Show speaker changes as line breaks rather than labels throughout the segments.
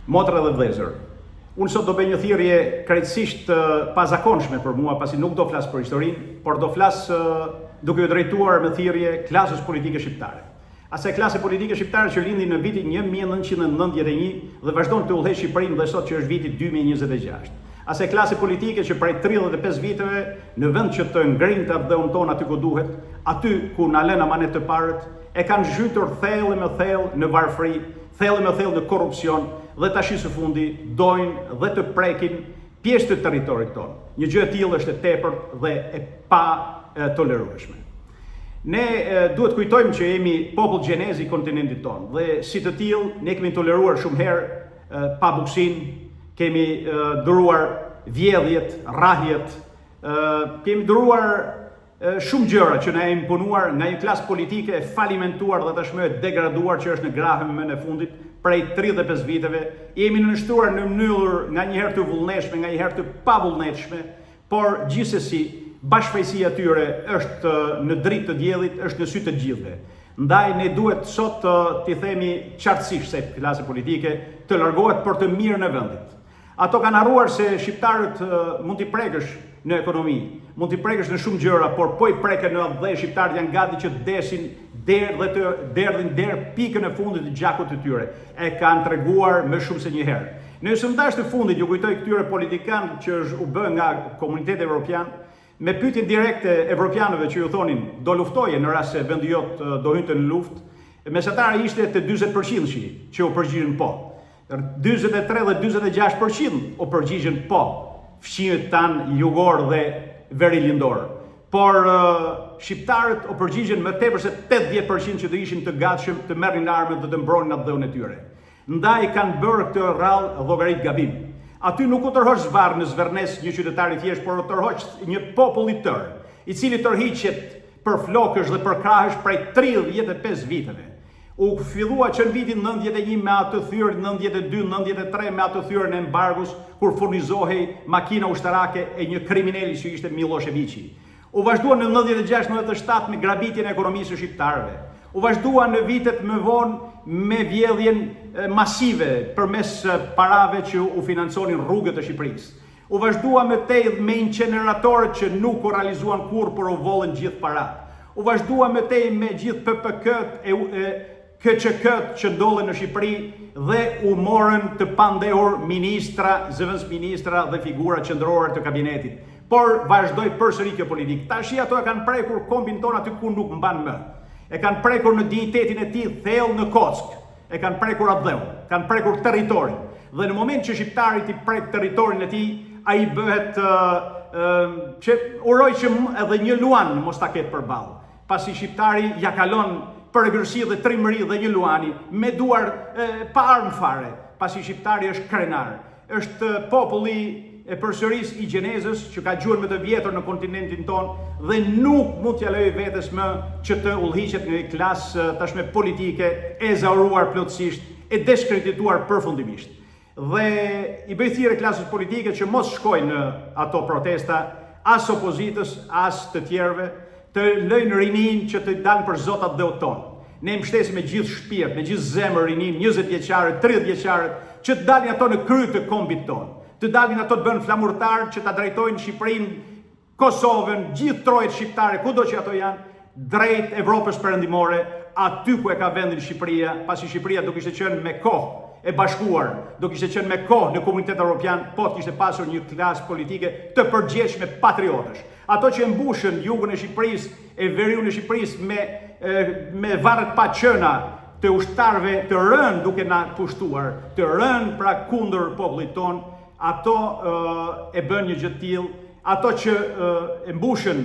Motra dhe vëllezër, unë sot do bëj një thirrje krejtësisht pazakonshme për mua, pasi nuk do flas për historinë, por do flas duke u drejtuar me thirrje klasës politike shqiptare. Asaj klase politike shqiptare që lindi në vitin 1991 dhe vazhdon të udhëheqë Shqipërinë dhe sot që është viti 2026. Asaj klase politike që prej 35 viteve në vend që të ngrinë të dhëun ton aty ku duhet, aty ku na lënë amanet të parët, e kanë zhytur thellë me thellë në varfëri, thellë me thellë në korrupsion dhe tash së fundi dojnë dhe të prekin pjesë të territorit tonë. Një gjë e tillë është e tepërt dhe e pa tolerueshme. Ne duhet kujtojmë që jemi popull gjenezi i kontinentit tonë dhe si të tillë ne kemi toleruar shumë herë pabukësinë, kemi duruar vjedhjet, rrahjet, kemi duruar shumë gjëra që na e imponuar nga një klasë politike e falimentuar dhe tashmë e degraduar që është në grahën më në fundit prej 35 viteve. Jemi nënshtruar në mënyrë nga një herë të vullnetshme, nga një herë të pavullnetshme, por gjithsesi bashkëfaqësia e tyre është në dritë të diellit, është në sy të gjithëve. Ndaj ne duhet sot t'i themi qartësisht se klasa politike të largohet për të mirën e vendit. Ato kanë harruar se shqiptarët mund t'i prekësh në ekonomi, mund t'i prekësh në shumë gjëra, por po i preken në dhe shqiptarët janë gati që desin derë dhe të derdhin derë pikën e fundit të gjakut të tyre. E kanë treguar më shumë se një herë. Në sondazh të fundit ju kujtoj këtyre politikanë që u bë nga Komuniteti Evropian, me pyetjen direkte evropianëve që ju thonin do luftoje në rast se vendi jot do hynte në luftë, mesatara ishte të 40% që u përgjigjen po. 43 dhe 46% u përgjigjen po, fqinjët tanë jugor dhe veri lindor. Por shqiptarët u përgjigjen më tepër se 80% që të ishin të gatshëm të merrin armët dhe të mbronin atë dhëun e tyre. Ndaj kanë bërë këtë rrallë llogarit gabim. Aty nuk u tërhoq zvarr në Zvërnes një qytetar i thjesht, por u tërhoq një popull i tërë, i cili tërhiqet për flokësh dhe për krahësh prej 35 viteve. U fillua që në vitin 91 me atë thyrë, 92, 93 me atë thyrën e embargus, kur furnizohej makina ushtarake e një kriminali që ishte Miloševići. U vazhdua në 96-97 me grabitjen e ekonomisë së shqiptarëve. U vazhdua në vitet më vonë me vjedhjen masive përmes parave që u financonin rrugët e Shqipërisë. U vazhdua me inceneratorët që nuk u realizuan kurrë, por u vollën gjithë paratë. U vazhdua me gjithë PPK-t, KÇK-t që ndodhen në Shqipëri dhe u morën të pandehur ministra, zëvendësministra dhe figura qendrore të kabinetit. Por vazhdoi përsëri kjo politikë. Tashi ato e kanë prekur kombin ton aty ku nuk mban më. E kanë prekur në dinjitetin e tij thellë në kock. E kanë prekur atë dheu, kanë prekur territorin. Dhe në moment që shqiptari i prek territorin e tij, ai bëhet që uroj që edhe një luan mos ta ketë përballë. Pasi shqiptari ja kalon përgërsi dhe trimëri dhe një luani me duar pa armë fare, pasi shqiptari është krenar. Është populli e përsëris i gjenezës që ka gjuhën më të vjetër në kontinentin tonë dhe nuk mund t'ja lejë vetes më që të udhëhiqet në një klasë tashmë politike e zauruar plotësisht, e deskredituar përfundimisht. Dhe i bëj thirrje klasës politike që mos shkojnë në ato protesta, as opozitës, as të tjerëve, të lëjnë rinin që të dalën për zotat dhe tonë. Ne mbështesim me gjithë shpirt, me gjithë zemër rinin, 20 vjeçarët, 30 vjeçarët, që të dalin ato në krye të kombit tonë. Të dalin ato të bënë flamurtar që ta drejtojnë Shqipërinë, Kosovën, gjithë trojët shqiptare, kudo që ato janë, drejt Evropës perëndimore, aty ku e ka vendin Shqipëria, pasi Shqipëria do kishte qenë me kohë e bashkuar, do kishte qenë me kohë në Komunitetin Evropian, po të kishte pasur një klasë politike të përgjegjshme patriotësh. Ato që mbushën jugën e Shqipërisë e veriun e Shqipërisë me varret pa qëna të ushtarëve të rënë duke na pushtuar, të rënë pra kundër popullit ton, ato e bën një gjë të tillë, ato që e mbushën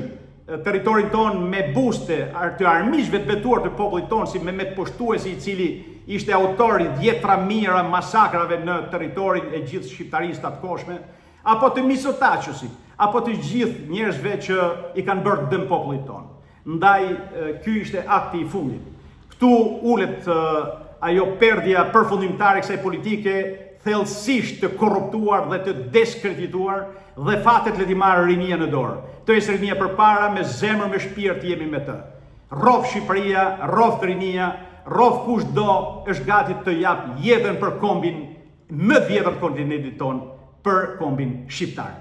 territorin ton me buste të armiqve të betuar të popullit ton, si Mehmet Pushtuesi, i cili ishte autori 10 mijëra masakrave në territorin e gjithë shqiptarisë të atkoshme, apo të Mitsotakësit, apo të gjithë njerëzve që i kanë bërë dëm popullit ton. Ndaj ky ishte akti i fundit. Ktu ulet ajo perdja përfundimtare e kësaj politike, thellësisht të korruptuar dhe të deskredituar, dhe fatet le t'i marrë rinia në dorë. Të esë rinia përpara, me zemër, me shpirt jemi me të. Rrof Shqipëria, rrof rinia, rrof kush do është gati të jap jetën për kombin më të vjetër të kontinentit tonë për kombin shqiptar.